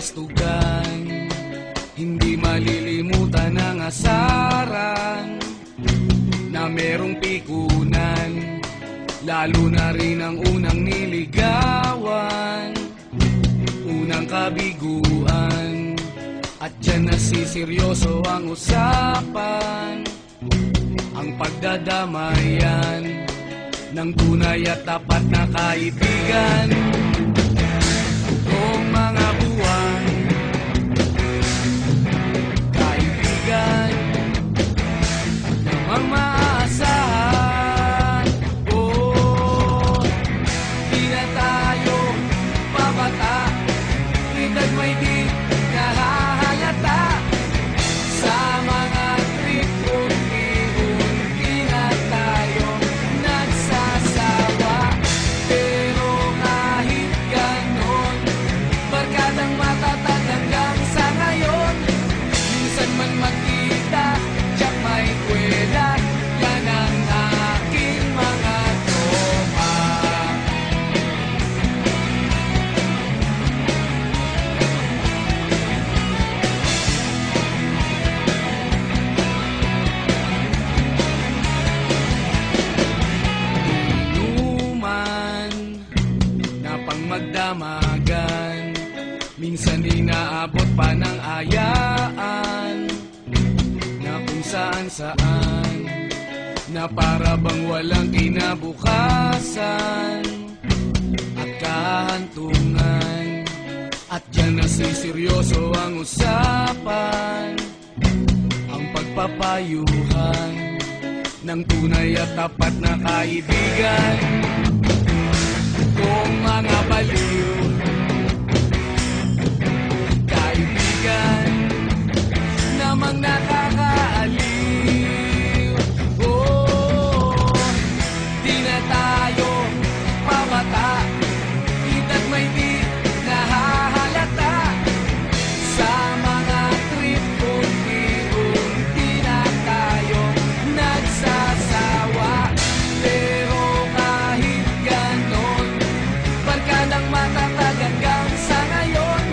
kastugan, hindi malilimutan ang asaran na merong pikunan, lalo na rin ang unang niligawan, unang kabiguan. At dyan nasiseryoso ang usapan, ang pagdadamayan ng tunay at tapat na kaibigan. Kung mga buwan, kaibigan, namang maaasahan. Oh, di na tayo pabata, edad may di nahahalata. Sa mga trip unti-unti na tayo nagsasawa. Pero kahit ganon, barkadang matatag hanggang sa ngayon. Minsan man magkita, tiyak may kwela, yan ang aking mga tropa. Inuman na pang magdamagan, minsan inaabot pa ng ayaan, na kung saan-saan, na para bang walang kinabukasan at kahantungan. At dyan nasiseryoso ang usapan, ang pagpapayuhan ng tunay at tapat na kaibigan. Kung mga baliw, kaibigan, namang nakakaaliw. Oh, di na tayo pabata, edad may di nahahalata. Sa mga trip unti-unti na tayo nagsasawa. Pero kahit ganon, barkadang matatag hanggang sa ngayon.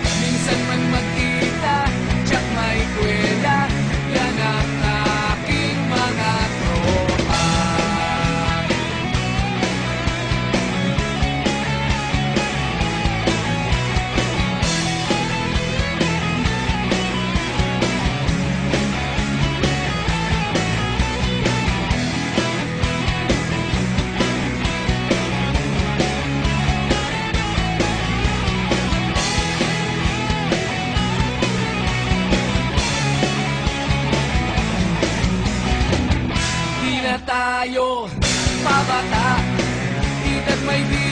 Minsan man magkita, tiyak may kwela, yan ang aking mga tropa. Di na tayo pabata, edad may di